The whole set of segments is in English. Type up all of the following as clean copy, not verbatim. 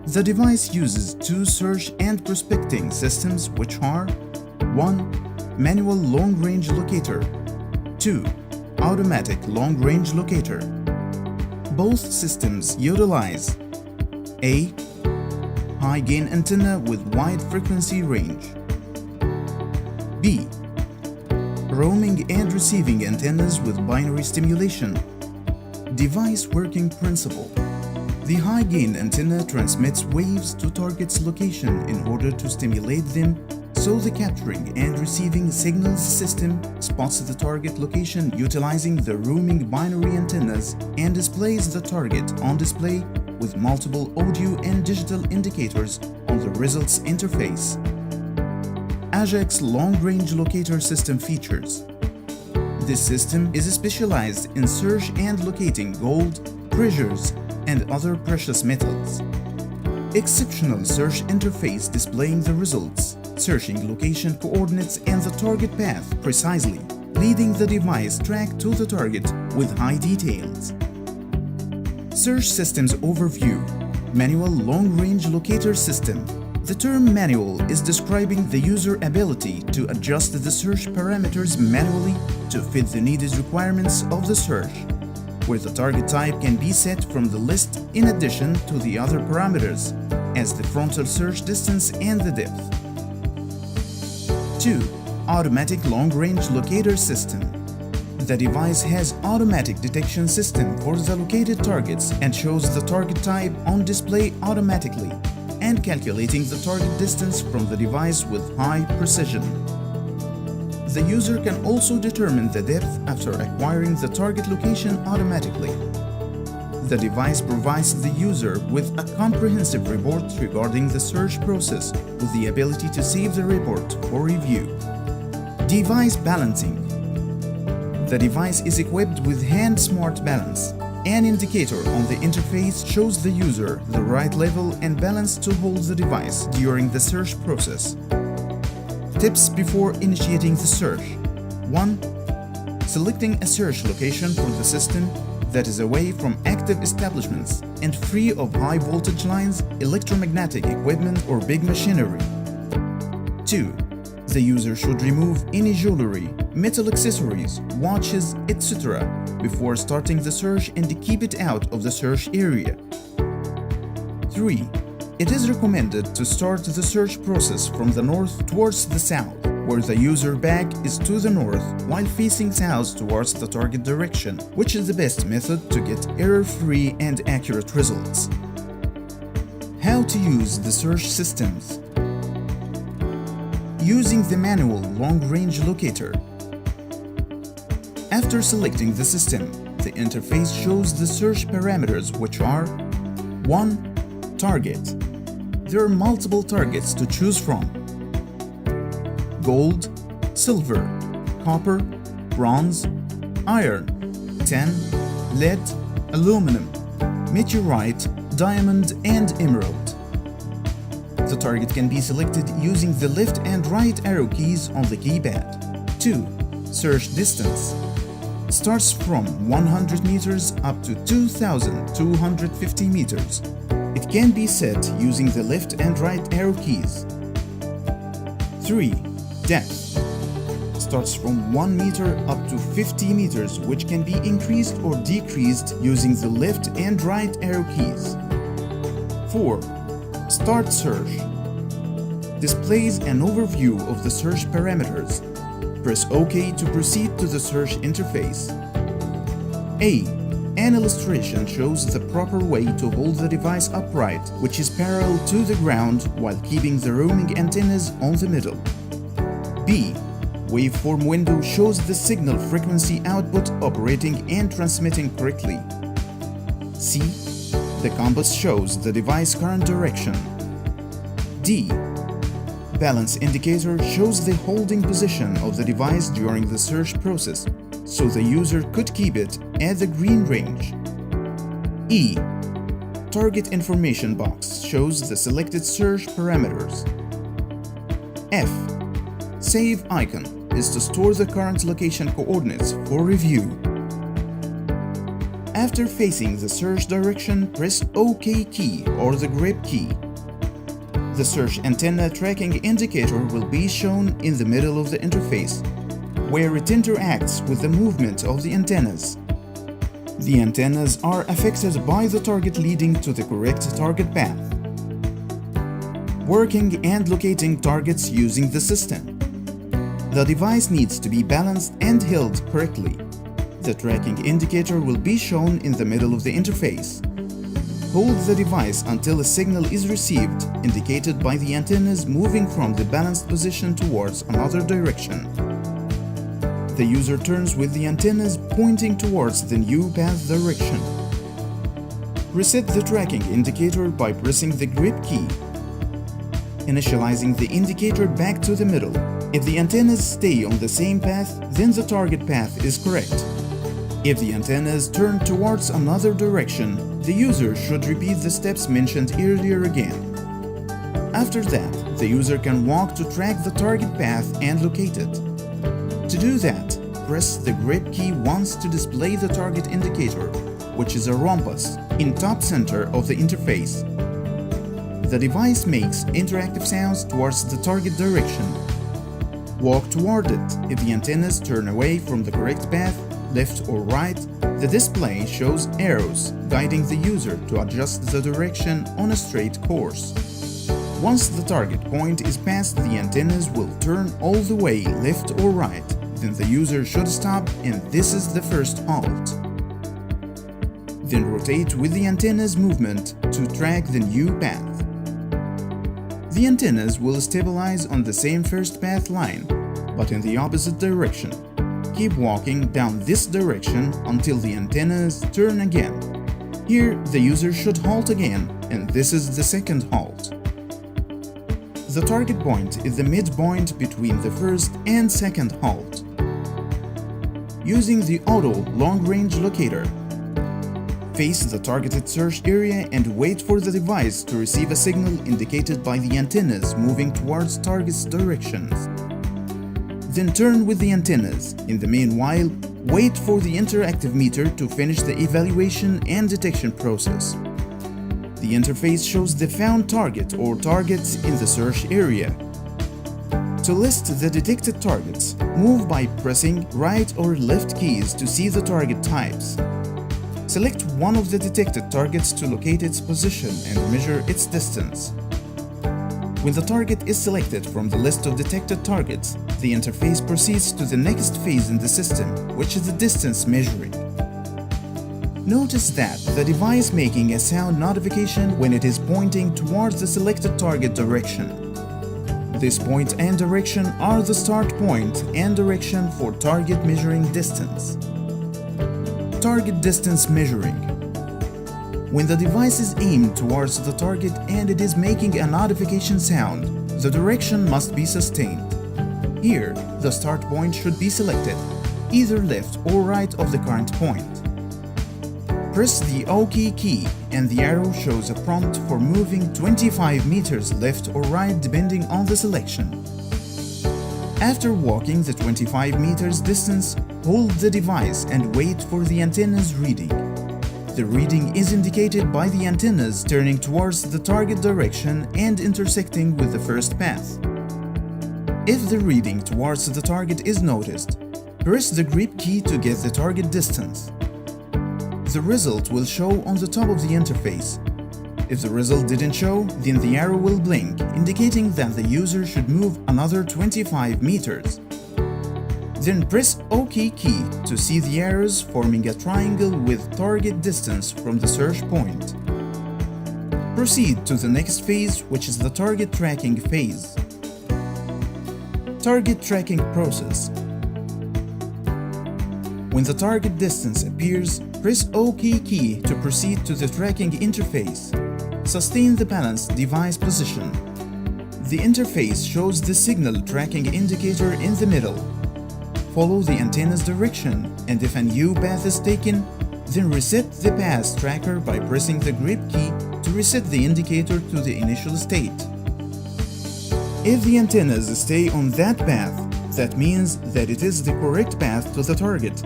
The device uses two search and prospecting systems, which are 1. Manual long-range locator, 2. Automatic long-range locator. Both systems utilize A. High-gain antenna with wide frequency range, B. Roaming and receiving antennas with binary stimulation. Device working principle. The high-gain antenna transmits waves to target's location in order to stimulate them, so the capturing and receiving signals system spots the target location utilizing the roaming binary antennas and displays the target on display with multiple audio and digital indicators on the results interface. Ajax long-range locator system features. This system is specialized in search and locating gold, treasures, and other precious metals. Exceptional search interface displaying the results, searching location coordinates and the target path precisely, leading the device track to the target with high details. Search Systems Overview. Manual Long-Range Locator System. The term manual is describing the user ability to adjust the search parameters manually to fit the needed requirements of the search, where the target type can be set from the list in addition to the other parameters, as the frontal search distance and the depth. 2. Automatic Long-Range Locator System. The device has automatic detection system for the located targets and shows the target type on display automatically and calculating the target distance from the device with high precision. The user can also determine the depth after acquiring the target location automatically. The device provides the user with a comprehensive report regarding the search process with the ability to save the report for review. Device Balancing. The device is equipped with Hand Smart Balance. An indicator on the interface shows the user the right level and balance to hold the device during the search process. Tips before initiating the search. 1. Selecting a search location for the system that is away from active establishments and free of high voltage lines, electromagnetic equipment or big machinery. 2. The user should remove any jewelry, metal accessories, watches, etc. before starting the search and keep it out of the search area. 3. It is recommended to start the search process from the north towards the south, where the user back is to the north while facing south towards the target direction, which is the best method to get error-free and accurate results. How to use the search systems. Using the manual long-range locator. After selecting the system, the interface shows the search parameters, which are 1. Target. There are multiple targets to choose from: gold, silver, copper, bronze, iron, tin, lead, aluminum, meteorite, diamond, and emerald. The target can be selected using the left and right arrow keys on the keypad. 2. Search distance. Starts from 100 meters up to 2,250 meters. It can be set using the left and right arrow keys. 3. Depth. Starts from 1 meter up to 50 meters, which can be increased or decreased using the left and right arrow keys. 4. Start search. Displays an overview of the search parameters. Press OK to proceed to the search interface. A. An illustration shows the proper way to hold the device upright, which is parallel to the ground while keeping the roaming antennas on the middle. B. Waveform window shows the signal frequency output operating and transmitting correctly. C. The compass shows the device current direction. D. Balance indicator shows the holding position of the device during the search process, so the user could keep it at the green range. E. Target information box shows the selected search parameters. F. Save icon is to store the current location coordinates for review. After facing the search direction, press OK key or the grip key. The search antenna tracking indicator will be shown in the middle of the interface, where it interacts with the movement of the antennas. The antennas are affected by the target leading to the correct target path. Working and locating targets using the system. The device needs to be balanced and held correctly. The tracking indicator will be shown in the middle of the interface. Hold the device until a signal is received, indicated by the antennas moving from the balanced position towards another direction. The user turns with the antennas pointing towards the new path direction. Reset the tracking indicator by pressing the grip key, initializing the indicator back to the middle. If the antennas stay on the same path, then the target path is correct. If the antennas turn towards another direction, the user should repeat the steps mentioned earlier again. After that, the user can walk to track the target path and locate it. To do that, press the grip key once to display the target indicator, which is a rhombus, in top center of the interface. The device makes interactive sounds towards the target direction. Walk toward it. If the antennas turn away from the correct path, left or right, the display shows arrows guiding the user to adjust the direction on a straight course. Once the target point is passed, the antennas will turn all the way left or right. Then the user should stop, and this is the first halt. Then rotate with the antenna's movement to track the new path. The antennas will stabilize on the same first path line, but in the opposite direction. Keep walking down this direction until the antennas turn again. Here, the user should halt again, and this is the second halt. The target point is the midpoint between the first and second halt. Using the Auto Long-Range Locator, face the targeted search area and wait for the device to receive a signal indicated by the antennas moving towards target's directions. Then turn with the antennas. In the meanwhile, wait for the interactive meter to finish the evaluation and detection process. The interface shows the found target or targets in the search area. To list the detected targets, move by pressing right or left keys to see the target types. Select one of the detected targets to locate its position and measure its distance. When the target is selected from the list of detected targets, the interface proceeds to the next phase in the system, which is the distance measuring. Notice that the device making a sound notification when it is pointing towards the selected target direction. This point and direction are the start point and direction for target measuring distance. Target distance measuring. When the device is aimed towards the target and it is making a notification sound, the direction must be sustained. Here, the start point should be selected, either left or right of the current point. Press the OK key and the arrow shows a prompt for moving 25 meters left or right depending on the selection. After walking the 25 meters distance, hold the device and wait for the antenna's reading. The reading is indicated by the antennas turning towards the target direction and intersecting with the first path. If the reading towards the target is noticed, press the grip key to get the target distance. The result will show on the top of the interface. If the result didn't show, then the arrow will blink, indicating that the user should move another 25 meters. Then press OK key to see the arrows forming a triangle with target distance from the search point. Proceed to the next phase, which is the target tracking phase. Target tracking process. When the target distance appears, press OK key to proceed to the tracking interface. Sustain the balanced device position. The interface shows the signal tracking indicator in the middle. Follow the antenna's direction, and if a new path is taken, then reset the path tracker by pressing the grip key to reset the indicator to the initial state. If the antennas stay on that path, that means that it is the correct path to the target.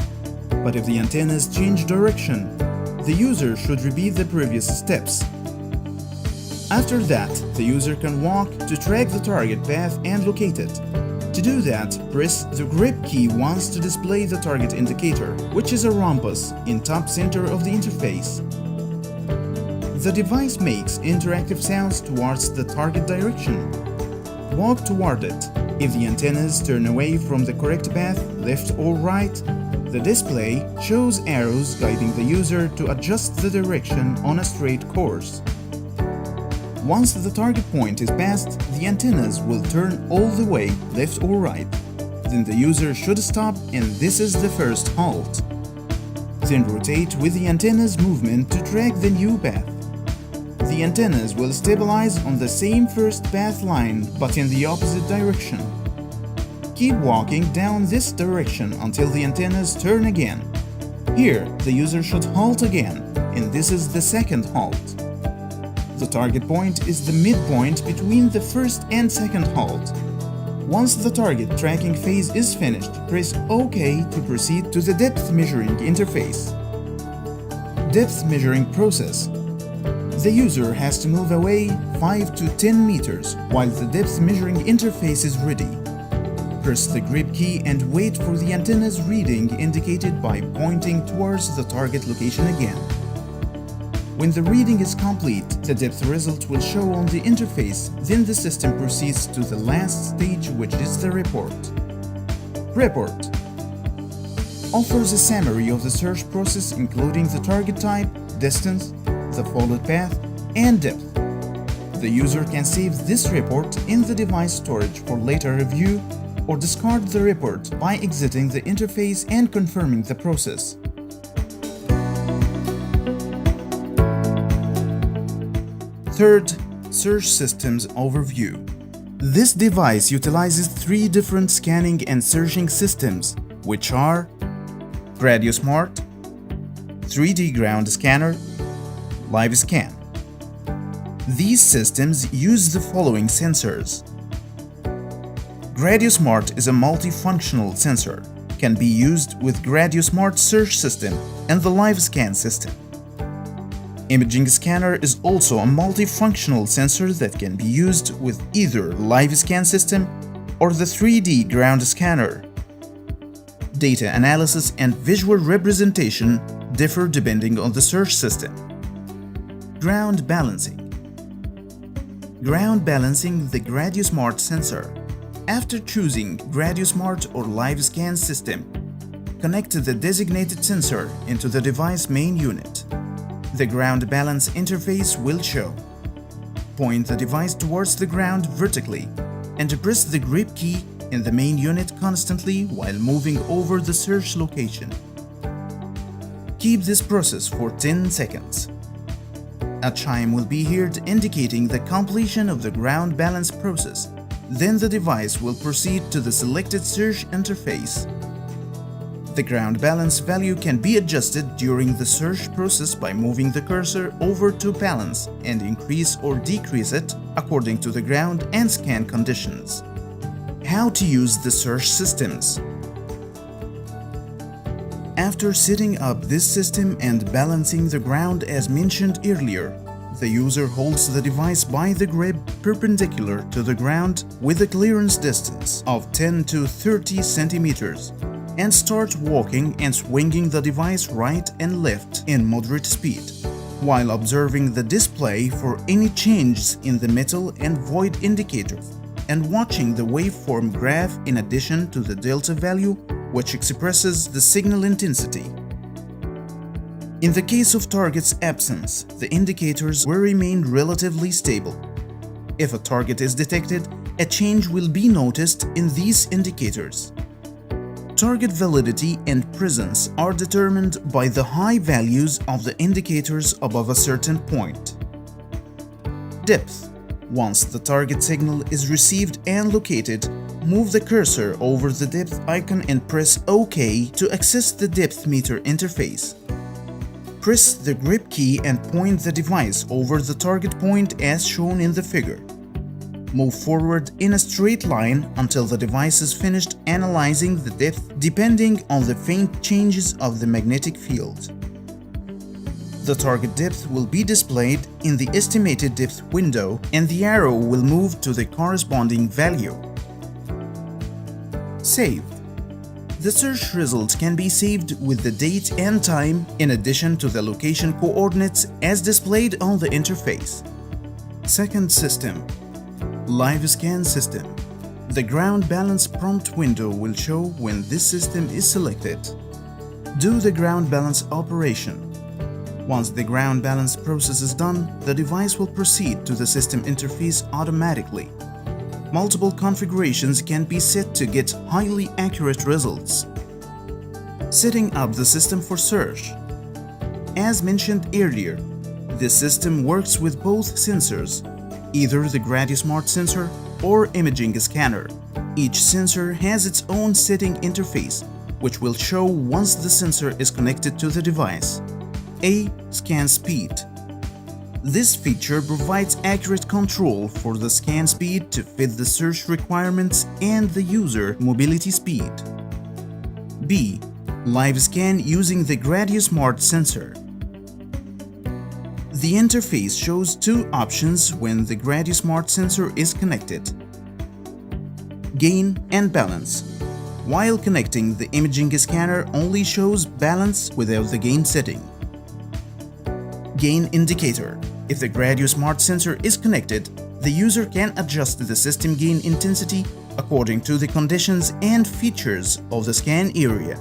But if the antennas change direction, the user should repeat the previous steps. After that, the user can walk to track the target path and locate it. To do that, press the grip key once to display the target indicator, which is a rhombus in top center of the interface. The device makes interactive sounds towards the target direction. Walk toward it. If the antennas turn away from the correct path, left or right, the display shows arrows guiding the user to adjust the direction on a straight course. Once the target point is passed, the antennas will turn all the way left or right. Then the user should stop, and this is the first halt. Then rotate with the antenna's movement to track the new path. The antennas will stabilize on the same first path line but in the opposite direction. Keep walking down this direction until the antennas turn again. Here, the user should halt again, and this is the second halt. The target point is the midpoint between the first and second halt. Once the target tracking phase is finished, press OK to proceed to the depth measuring interface. Depth measuring process. The user has to move away 5 to 10 meters while the depth measuring interface is ready. Press the grip key and wait for the antenna's reading indicated by pointing towards the target location again. When the reading is complete, the depth result will show on the interface, then the system proceeds to the last stage, which is the report. Report offers a summary of the search process including the target type, distance, the followed path, and depth. The user can save this report in the device storage for later review or discard the report by exiting the interface and confirming the process. Third, Search Systems Overview. This device utilizes 3 different scanning and searching systems, which are Gradio Smart, 3D Ground Scanner, Live Scan. These systems use the following sensors. Gradio Smart is a multifunctional sensor, can be used with Gradio Smart Search System and the Live Scan system. Imaging Scanner is also a multifunctional sensor that can be used with either Live Scan system or the 3D Ground Scanner. Data analysis and visual representation differ depending on the search system. Ground Balancing. Ground balancing the Gradio Smart sensor. After choosing Gradio Smart or Live Scan system, connect the designated sensor into the device main unit. The ground balance interface will show. Point the device towards the ground vertically and press the grip key in the main unit constantly while moving over the search location. Keep this process for 10 seconds. A chime will be heard indicating the completion of the ground balance process. Then the device will proceed to the selected search interface. The ground balance value can be adjusted during the search process by moving the cursor over to balance and increase or decrease it according to the ground and scan conditions. How to use the search systems. After setting up this system and balancing the ground as mentioned earlier, the user holds the device by the grip perpendicular to the ground with a clearance distance of 10 to 30 centimeters and start walking and swinging the device right and left in moderate speed, while observing the display for any changes in the metal and void indicators and watching the waveform graph in addition to the delta value, which expresses the signal intensity. In the case of target's absence, the indicators will remain relatively stable. If a target is detected, a change will be noticed in these indicators. Target validity and presence are determined by the high values of the indicators above a certain point. Depth. Once the target signal is received and located, move the cursor over the depth icon and press OK to access the depth meter interface. Press the grip key and point the device over the target point as shown in the figure. Move forward in a straight line until the device is finished analyzing the depth depending on the faint changes of the magnetic field. The target depth will be displayed in the estimated depth window and the arrow will move to the corresponding value. Save. The search results can be saved with the date and time in addition to the location coordinates as displayed on the interface. Second system, Live Scan System. The ground balance prompt window will show when this system is selected. Do the ground balance operation. Once the ground balance process is done, the device will proceed to the system interface automatically. Multiple configurations can be set to get highly accurate results. Setting up the system for search. As mentioned earlier, this system works with both sensors, either the Gradio Smart sensor or imaging scanner. Each sensor has its own setting interface, which will show once the sensor is connected to the device. A. Scan speed. This feature provides accurate control for the scan speed to fit the search requirements and the user mobility speed. B. Live scan using the Gradio Smart sensor. The interface shows two options when the Gradio Smart sensor is connected: gain and balance. While connecting, the imaging scanner only shows balance without the gain setting. Gain indicator. If the Gradio Smart sensor is connected, the user can adjust the system gain intensity according to the conditions and features of the scan area.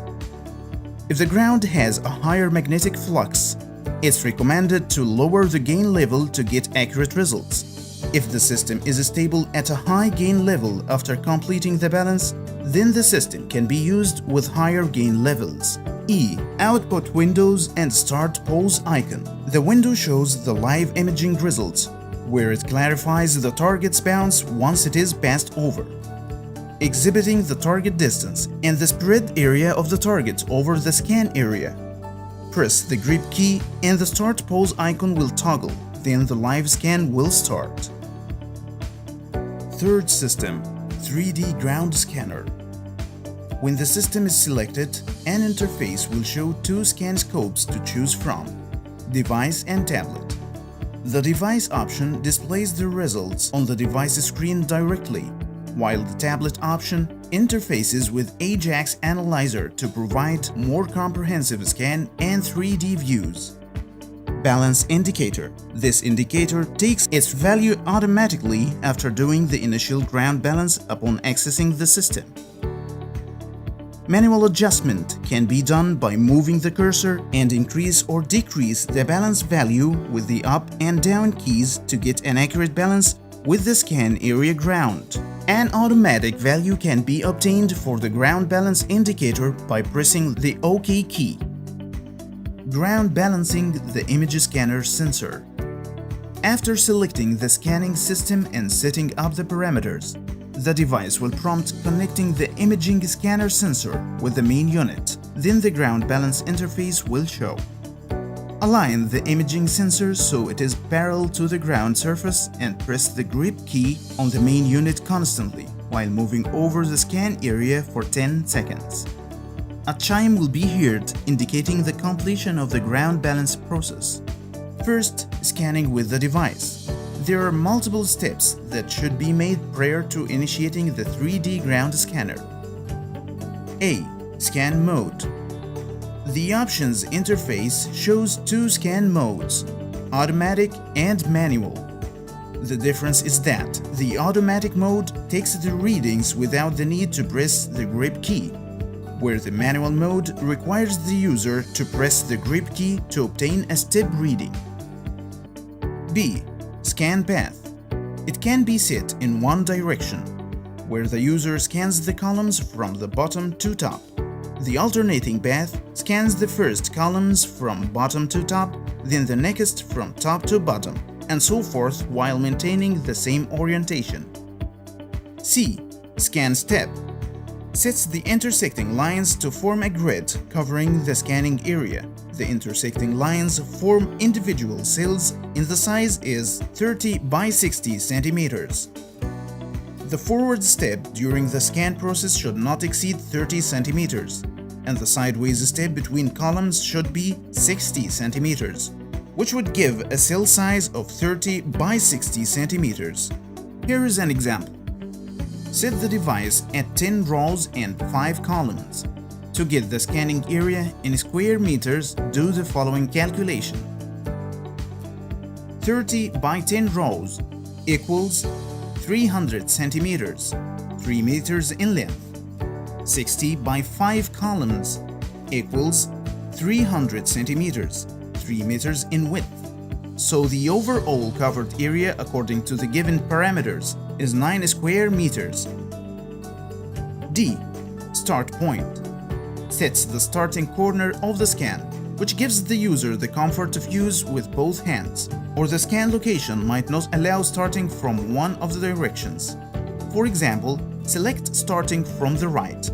If the ground has a higher magnetic flux, it's recommended to lower the gain level to get accurate results. If the system is stable at a high gain level after completing the balance, then the system can be used with higher gain levels. E. Output windows and start pause icon. The window shows the live imaging results, where it clarifies the target's bounce once it is passed over, exhibiting the target distance and the spread area of the target over the scan area. Press the grip key and the start pause icon will toggle, then the live scan will start. Third system, 3D ground scanner. When the system is selected, an interface will show two scan scopes to choose from: device and tablet. The device option displays the results on the device screen directly, while the tablet option interfaces with Ajax Analyzer to provide more comprehensive scan and 3D views. Balance indicator. This indicator takes its value automatically after doing the initial ground balance upon accessing the system. Manual adjustment can be done by moving the cursor and increase or decrease the balance value with the up and down keys to get an accurate balance with the scan area ground. An automatic value can be obtained for the ground balance indicator by pressing the OK key. Ground balancing the image scanner sensor. After selecting the scanning system and setting up the parameters, the device will prompt connecting the imaging scanner sensor with the main unit. Then the ground balance interface will show. Align the imaging sensor so it is parallel to the ground surface and press the grip key on the main unit constantly while moving over the scan area for 10 seconds. A chime will be heard indicating the completion of the ground balance process. First, scanning with the device. There are multiple steps that should be made prior to initiating the 3D ground scanner. A. Scan mode. The options interface shows two scan modes, automatic and manual. The difference is that the automatic mode takes the readings without the need to press the grip key, where the manual mode requires the user to press the grip key to obtain a step reading. B. Scan path. It can be set in one direction, where the user scans the columns from the bottom to top. The alternating path scans the first columns from bottom to top, then the next from top to bottom, and so forth while maintaining the same orientation. C. Scan step. Sets the intersecting lines to form a grid covering the scanning area. The intersecting lines form individual cells and the size is 30 by 60 centimeters. The forward step during the scan process should not exceed 30 centimeters, and the sideways step between columns should be 60 centimeters. which would give a cell size of 30 by 60 centimeters. Here is an example. Set the device at 10 rows and 5 columns. To get the scanning area in square meters, do the following calculation. 30 by 10 rows equals 300 centimeters, 3 meters in length. 60 by 5 columns equals 300 centimeters, 3 meters in width. So the overall covered area according to the given parameters is 9 square meters. D. Start point. Sets the starting corner of the scan, which gives the user the comfort of use with both hands, or the scan location might not allow starting from one of the directions. For example, select starting from the right.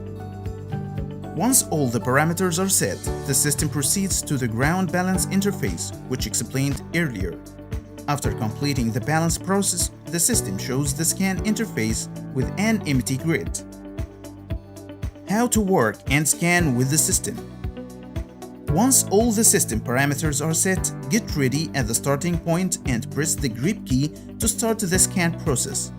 Once all the parameters are set, the system proceeds to the ground balance interface, which explained earlier. After completing the balance process, the system shows the scan interface with an empty grid. How to work and scan with the system. Once all the system parameters are set, get ready at the starting point and press the grip key to start the scan process.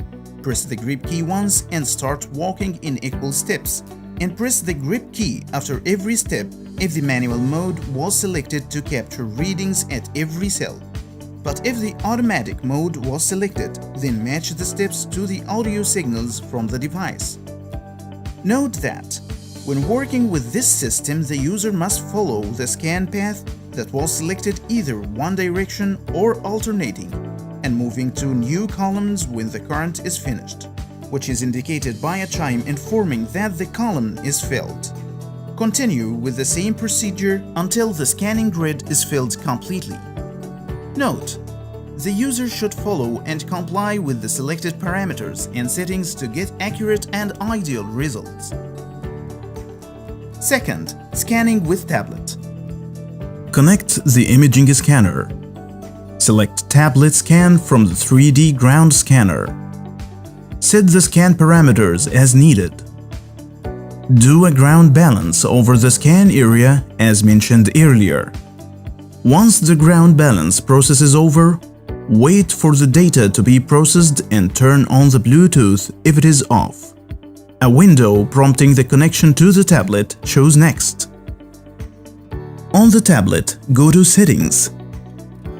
Press the grip key once and start walking in equal steps, and press the grip key after every step if the manual mode was selected to capture readings at every cell. But if the automatic mode was selected, then match the steps to the audio signals from the device. Note that when working with this system, the user must follow the scan path that was selected, either one direction or alternating, and moving to new columns when the current is finished, which is indicated by a chime informing that the column is filled. Continue with the same procedure until the scanning grid is filled completely. Note: the user should follow and comply with the selected parameters and settings to get accurate and ideal results. Second, scanning with tablet. Connect the imaging scanner. Select Tablet Scan from the 3D ground scanner. Set the scan parameters as needed. Do a ground balance over the scan area as mentioned earlier. Once the ground balance process is over, wait for the data to be processed and turn on the Bluetooth if it is off. A window prompting the connection to the tablet shows next. On the tablet, go to Settings.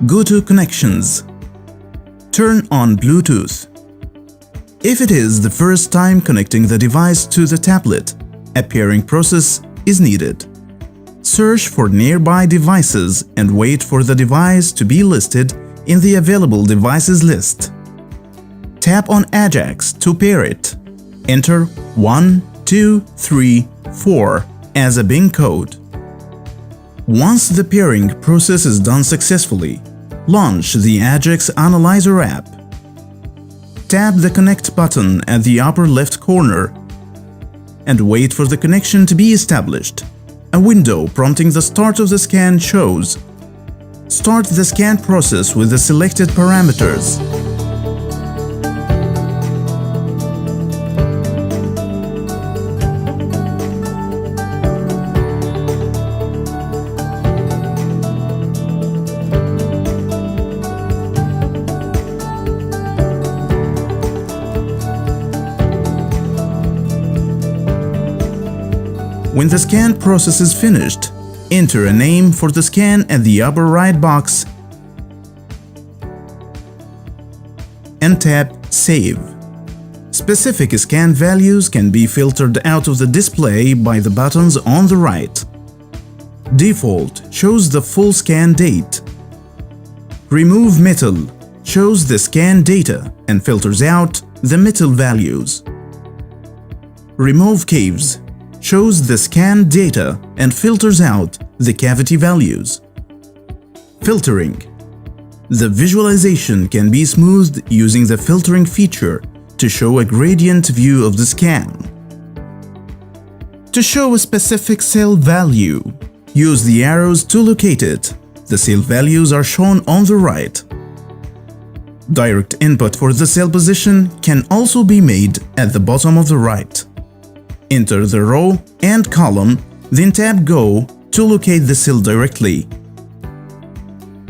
Go to Connections. Turn on Bluetooth. If it is the first time connecting the device to the tablet, a pairing process is needed. Search for nearby devices and wait for the device to be listed in the available devices list. Tap on Ajax to pair it. Enter 1, 2, 3, 4 as a bin code. Once the pairing process is done successfully, launch the Ajax Analyzer app. Tap the Connect button at the upper left corner and wait for the connection to be established. A window prompting the start of the scan shows. Start the scan process with the selected parameters. When the scan process is finished, enter a name for the scan at the upper right box and tap Save. Specific scan values can be filtered out of the display by the buttons on the right. Default shows the full scan date. Remove Metal shows the scan data and filters out the metal values. Remove Caves shows the scan data and filters out the cavity values. Filtering. The visualization can be smoothed using the filtering feature to show a gradient view of the scan. To show a specific cell value, use the arrows to locate it. The cell values are shown on the right. Direct input for the cell position can also be made at the bottom of the right. Enter the row and column, then tap Go to locate the cell directly.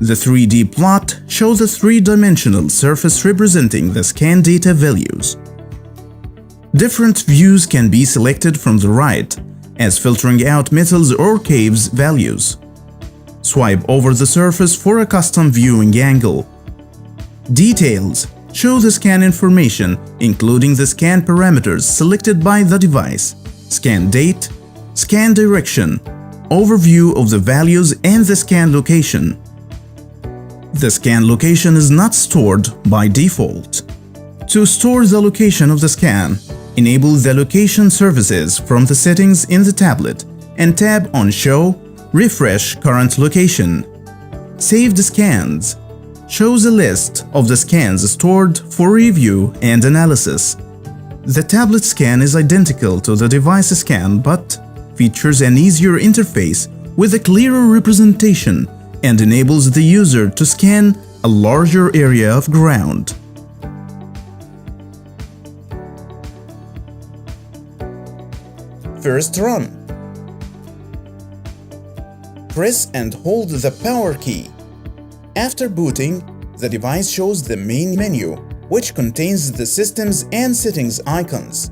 The 3D plot shows a three-dimensional surface representing the scan data values. Different views can be selected from the right, as filtering out metals or caves values. Swipe over the surface for a custom viewing angle. Details show the scan information, including the scan parameters selected by the device, scan date, scan direction, overview of the values and the scan location. The scan location is not stored by default. To store the location of the scan, enable the location services from the settings in the tablet and tap on Show Refresh Current Location. Saved Scans shows a list of the scans stored for review and analysis. The tablet scan is identical to the device scan but features an easier interface with a clearer representation and enables the user to scan a larger area of ground. First run. Press and hold the power key. After booting, the device shows the main menu, which contains the systems and settings icons.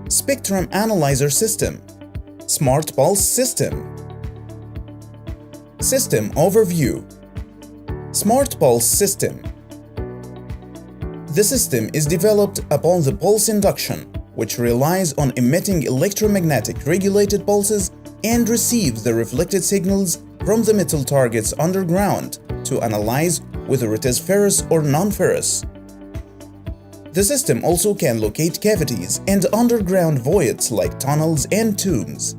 Spectrum Analyzer System, Smart Pulse System, System Overview, Smart Pulse System. The system is developed upon the pulse induction, which relies on emitting electromagnetic regulated pulses and receives the reflected signals from the metal targets underground to analyze whether it is ferrous or non-ferrous. The system also can locate cavities and underground voids like tunnels and tombs.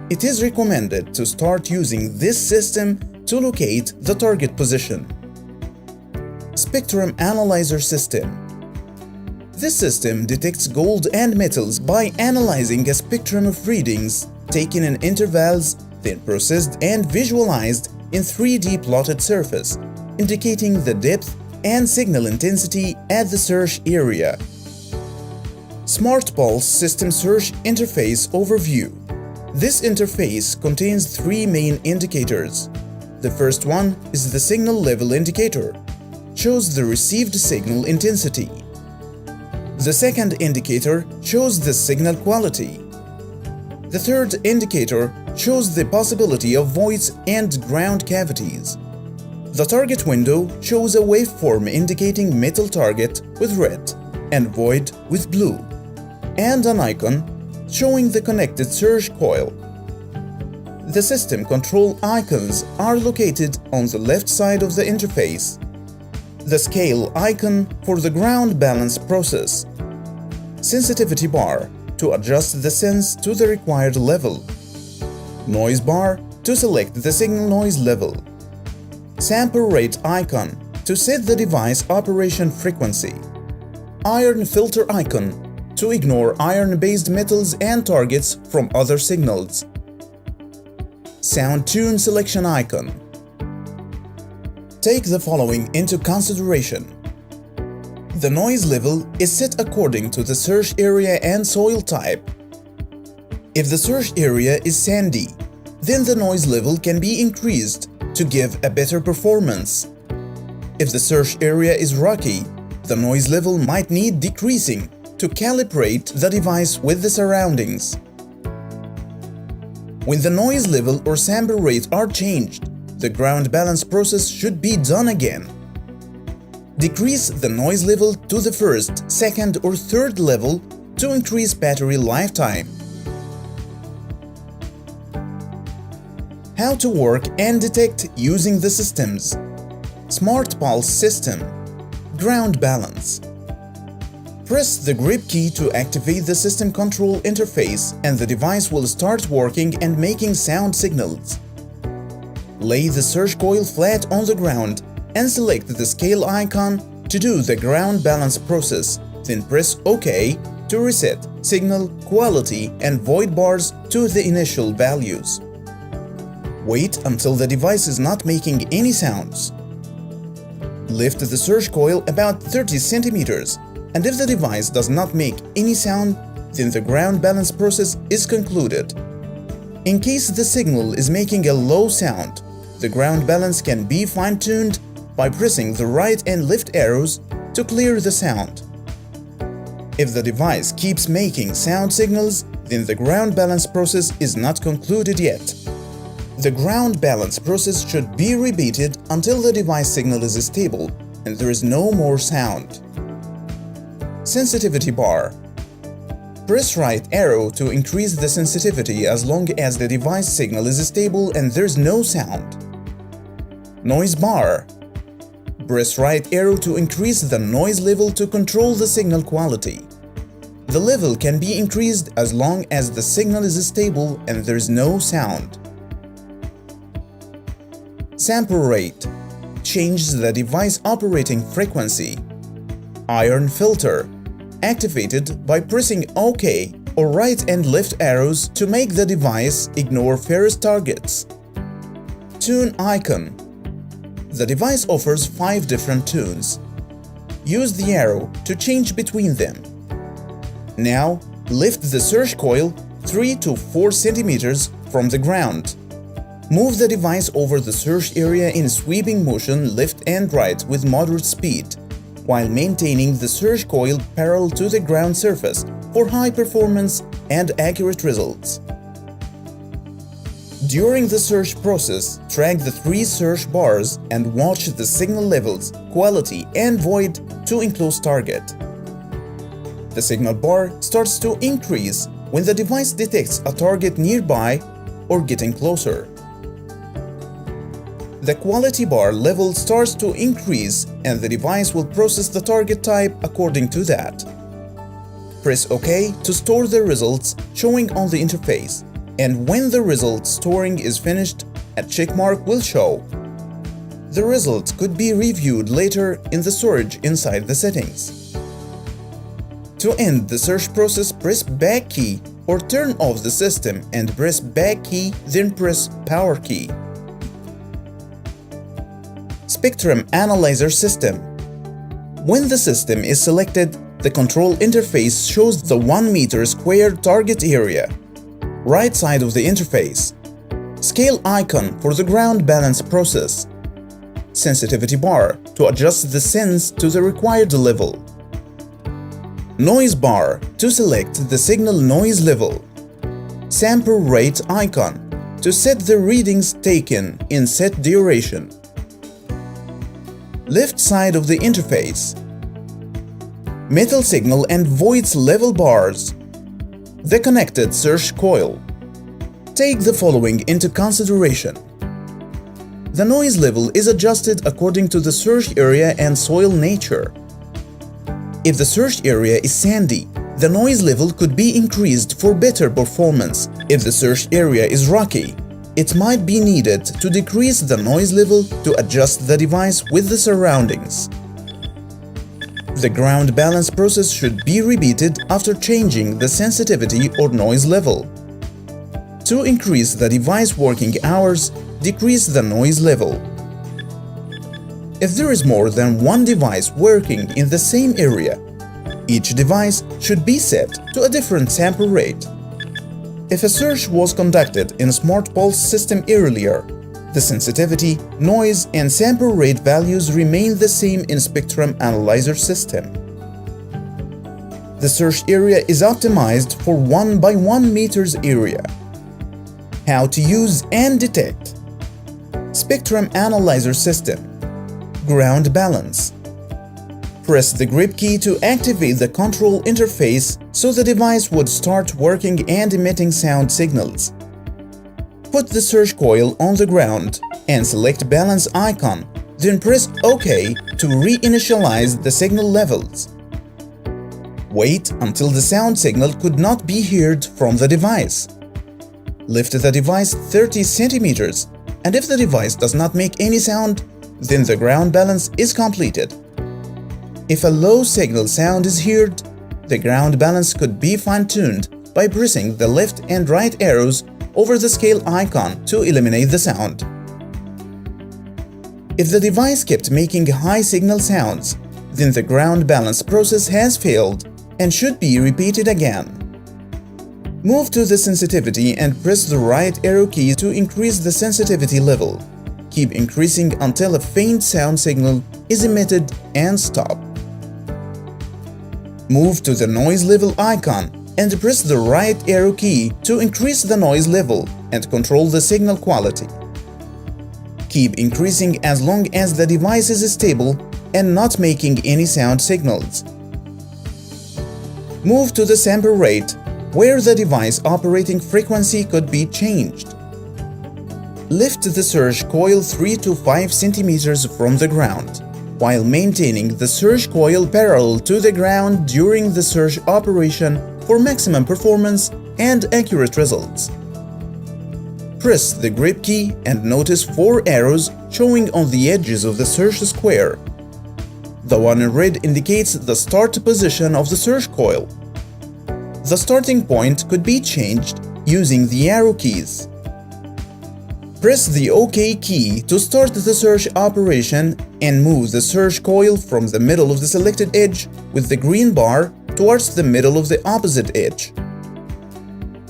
It is recommended to start using this system to locate the target position. Spectrum Analyzer System. This system detects gold and metals by analyzing a spectrum of readings taken in intervals, then processed and visualized in 3D plotted surface, indicating the depth and signal intensity at the search area. Smart Pulse System Search Interface Overview. This interface contains three main indicators. The first one is the signal level indicator, shows the received signal intensity. The second indicator shows the signal quality. The third indicator shows the possibility of voids and ground cavities. The target window shows a waveform indicating metal target with red and void with blue, and an icon showing the connected search coil. The system control icons are located on the left side of the interface. The scale icon for the ground balance process. Sensitivity bar to adjust the sense to the required level. Noise bar to select the signal noise level. Sample rate icon to set the device operation frequency. Iron filter icon to ignore iron-based metals and targets from other signals. Sound tune selection icon. Take the following into consideration. The noise level is set according to the search area and soil type. If the search area is sandy, then the noise level can be increased to give a better performance. If the search area is rocky, the noise level might need decreasing to calibrate the device with the surroundings. When the noise level or sample rate are changed, the ground balance process should be done again. Decrease the noise level to the first, second, or third level to increase battery lifetime. How to work and detect using the systems. Smart Pulse System. Ground balance. Press the grip key to activate the system control interface and the device will start working and making sound signals. Lay the search coil flat on the ground and select the scale icon to do the ground balance process, then press OK to reset signal, quality, and void bars to the initial values. Wait until the device is not making any sounds. Lift the search coil about 30 centimeters, and if the device does not make any sound, then the ground balance process is concluded. In case the signal is making a low sound, the ground balance can be fine-tuned by pressing the right and left arrows to clear the sound. If the device keeps making sound signals, then the ground balance process is not concluded yet. The ground balance process should be repeated until the device signal is stable and there is no more sound. Sensitivity bar. Press right arrow to increase the sensitivity as long as the device signal is stable and there's no sound. Noise bar. Press right arrow to increase the noise level to control the signal quality. The level can be increased as long as the signal is stable and there's no sound. Sample rate. Changes the device operating frequency. Iron filter. Activated by pressing OK or right and left arrows to make the device ignore ferrous targets. Tune icon. The device offers 5 different tunes. Use the arrow to change between them. Now, lift the search coil 3 to 4 centimeters from the ground. Move the device over the search area in sweeping motion left and right with moderate speed, while maintaining the search coil parallel to the ground surface for high performance and accurate results. During the search process, track the 3 search bars and watch the signal levels, quality, and void to enclose target. The signal bar starts to increase when the device detects a target nearby or getting closer. The quality bar level starts to increase and the device will process the target type according to that. Press OK to store the results showing on the interface, and when the result storing is finished, a check mark will show. The results could be reviewed later in the storage inside the settings. To end the search process, press back key or turn off the system and press back key, then press power key. Spectrum Analyzer System. When the system is selected, the control interface shows the 1 meter square target area. Right side of the interface. Scale icon for the ground balance process. Sensitivity bar to adjust the sense to the required level. Noise bar to select the signal noise level. Sample rate icon to set the readings taken in set duration. Left side of the interface. Metal signal and voids level bars. The connected search coil. Take the following into consideration. The noise level is adjusted according to the search area and soil nature. If the search area is sandy, the noise level could be increased for better performance. If the search area is rocky, it might be needed to decrease the noise level to adjust the device with the surroundings. The ground balance process should be repeated after changing the sensitivity or noise level. To increase the device working hours, decrease the noise level. If there is more than one device working in the same area, each device should be set to a different sample rate. If a search was conducted in a smart pulse system earlier, the sensitivity, noise, and sample rate values remain the same in Spectrum Analyzer System. The search area is optimized for 1 by 1 meters area. How to use and detect Spectrum Analyzer System. Ground balance. Press the grip key to activate the control interface so the device would start working and emitting sound signals. Put the search coil on the ground and select balance icon, then press OK to reinitialize the signal levels. Wait until the sound signal could not be heard from the device. Lift the device 30 centimeters, and if the device does not make any sound, then the ground balance is completed. If a low signal sound is heard, the ground balance could be fine-tuned by pressing the left and right arrows over the scale icon to eliminate the sound. If the device kept making high signal sounds, then the ground balance process has failed and should be repeated again. Move to the sensitivity and press the right arrow key to increase the sensitivity level. Keep increasing until a faint sound signal is emitted and stop. Move to the noise level icon and press the right arrow key to increase the noise level and control the signal quality. Keep increasing as long as the device is stable and not making any sound signals. Move to the sample rate, where the device operating frequency could be changed. Lift the surge coil 3 to 5 centimeters from the ground, while maintaining the surge coil parallel to the ground during the surge operation for maximum performance and accurate results. Press the grip key and notice 4 arrows showing on the edges of the surge square. The one in red indicates the start position of the surge coil. The starting point could be changed using the arrow keys. Press the OK key to start the surge operation and move the surge coil from the middle of the selected edge with the green bar towards the middle of the opposite edge.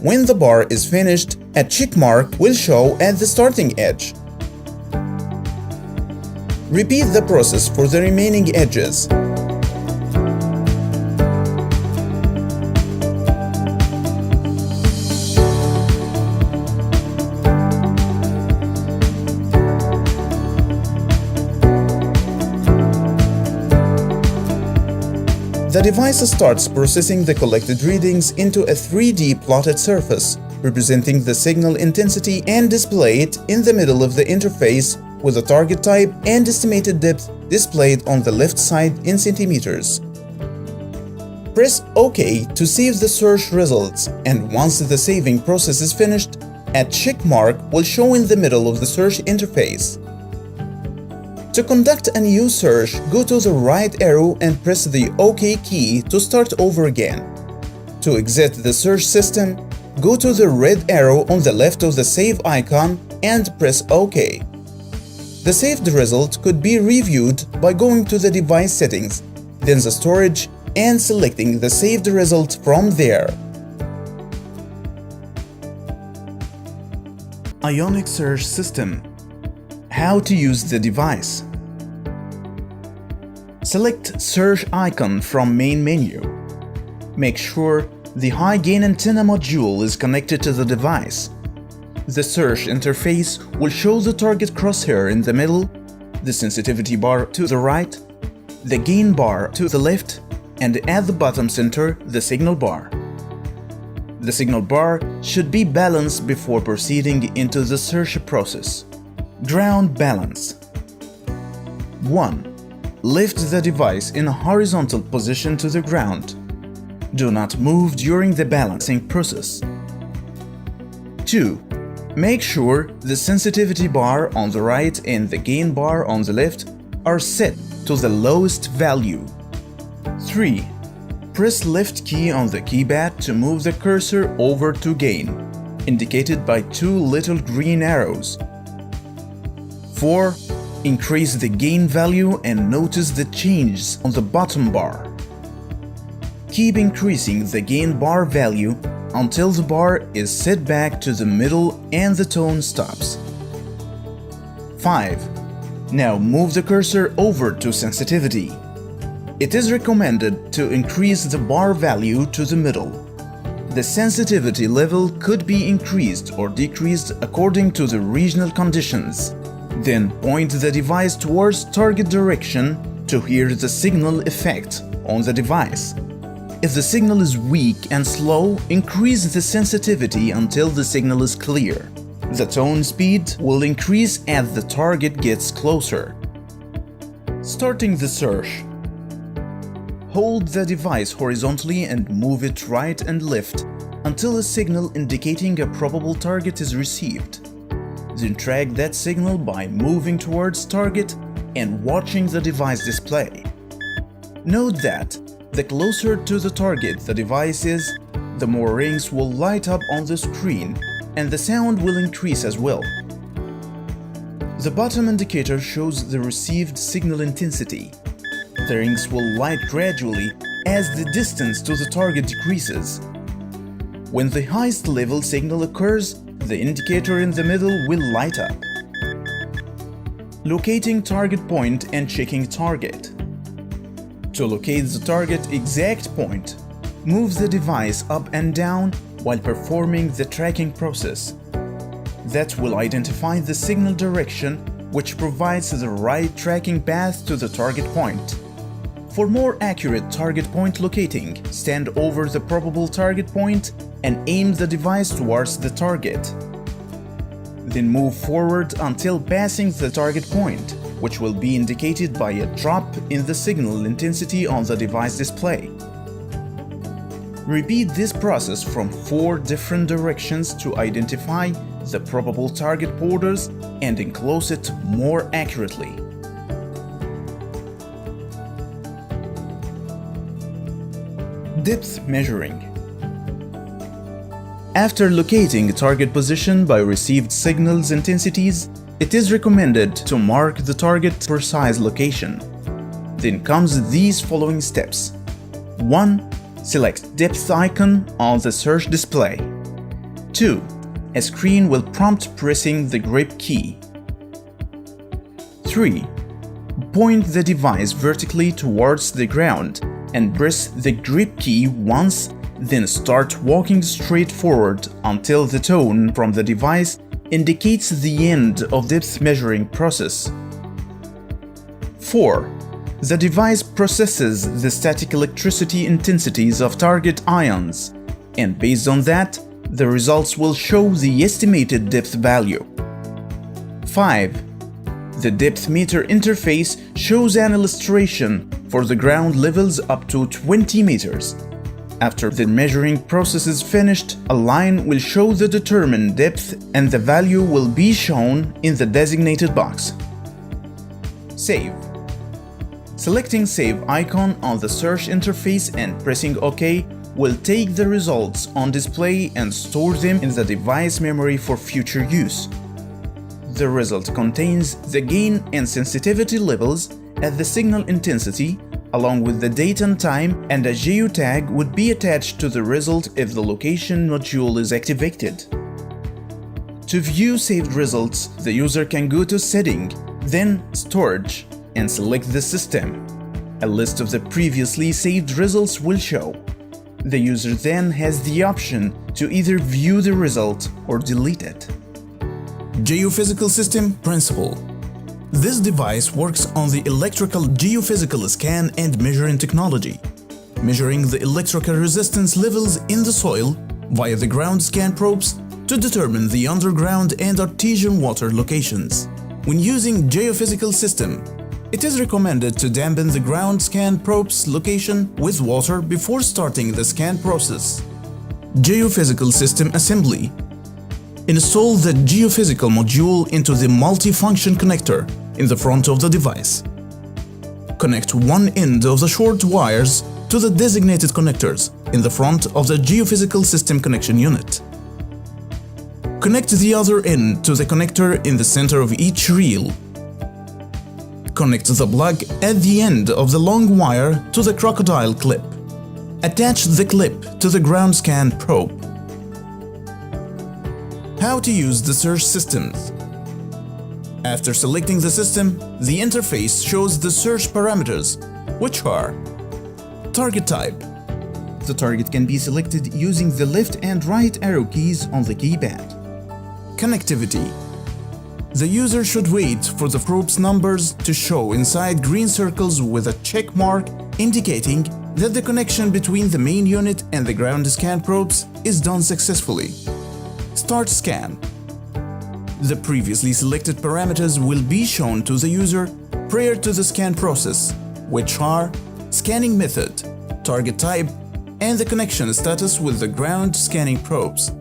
When the bar is finished, a check mark will show at the starting edge. Repeat the process for the remaining edges. The device starts processing the collected readings into a 3D plotted surface, representing the signal intensity, and display it in the middle of the interface with the target type and estimated depth displayed on the left side in centimeters. Press OK to save the search results, and once the saving process is finished, a check mark will show in the middle of the search interface. To conduct a new search, go to the right arrow and press the OK key to start over again. To exit the search system, go to the red arrow on the left of the save icon and press OK. The saved result could be reviewed by going to the device settings, then the storage, and selecting the saved result from there. Ionic Search System. How to use the device. Select Search icon from main menu. Make sure the high gain antenna module is connected to the device. The search interface will show the target crosshair in the middle, the sensitivity bar to the right, the gain bar to the left, and at the bottom center, the signal bar. The signal bar should be balanced before proceeding into the search process. Ground balance. 1. Lift the device in a horizontal position to the ground. Do not move during the balancing process. 2. Make sure the sensitivity bar on the right and the gain bar on the left are set to the lowest value. 3. Press left key on the keypad to move the cursor over to gain, indicated by 2 little green arrows. 4. Increase the gain value and notice the changes on the bottom bar. Keep increasing the gain bar value until the bar is set back to the middle and the tone stops. 5. Now move the cursor over to sensitivity. It is recommended to increase the bar value to the middle. The sensitivity level could be increased or decreased according to the regional conditions. Then point the device towards target direction to hear the signal effect on the device. If the signal is weak and slow, increase the sensitivity until the signal is clear. The tone speed will increase as the target gets closer. Starting the search. Hold the device horizontally and move it right and left until a signal indicating a probable target is received. Then track that signal by moving towards target and watching the device display. Note that the closer to the target the device is, the more rings will light up on the screen and the sound will increase as well. The bottom indicator shows the received signal intensity. The rings will light gradually as the distance to the target decreases. When the highest level signal occurs, the indicator in the middle will light up. locating target point and checking target. To locate the target exact point, move the device up and down while performing the tracking process. That will identify the signal direction, which provides the right tracking path to the target point. For more accurate target point locating, stand over the probable target point and aim the device towards the target. Then move forward until passing the target point, which will be indicated by a drop in the signal intensity on the device display. Repeat this process from 4 different directions to identify the probable target borders and enclose it more accurately. Depth measuring. After locating target position by received signals intensities, it is recommended to mark the target precise location. Then comes these following steps. 1. Select depth icon on the search display. 2. A screen will prompt pressing the grip key. 3. Point the device vertically towards the ground and press the grip key once, then start walking straight forward until the tone from the device indicates the end of depth measuring process. 4. The device processes the static electricity intensities of target ions, and based on that, the results will show the estimated depth value. 5. The depth meter interface shows an illustration for the ground levels up to 20 meters. After the measuring process is finished, a line will show the determined depth and the value will be shown in the designated box. Save. Selecting Save icon on the search interface and pressing OK will take the results on display and store them in the device memory for future use. The result contains the gain and sensitivity levels at the signal intensity, along with the date and time, and a geotag would be attached to the result if the location module is activated. To view saved results, the user can go to Setting, then Storage, and select the system. A list of the previously saved results will show. The user then has the option to either view the result or delete it. Geophysical System Principle. This device works on the electrical geophysical scan and measuring technology, measuring the electrical resistance levels in the soil via the ground scan probes to determine the underground and artesian water locations. When using geophysical system, it is recommended to dampen the ground scan probe's location with water before starting the scan process. Geophysical System Assembly. Install the geophysical module into the multifunction connector in the front of the device. Connect one end of the short wires to the designated connectors in the front of the geophysical system connection unit. Connect the other end to the connector in the center of each reel. Connect the plug at the end of the long wire to the crocodile clip. Attach the clip to the ground scan probe. How to use the search systems. After selecting the system, the interface shows the search parameters, which are: target type. The target can be selected using the left and right arrow keys on the keypad. Connectivity. The user should wait for the probe's numbers to show inside green circles with a check mark indicating that the connection between the main unit and the ground scan probes is done successfully. Start scan. The previously selected parameters will be shown to the user prior to the scan process, which are scanning method, target type, and the connection status with the ground scanning probes.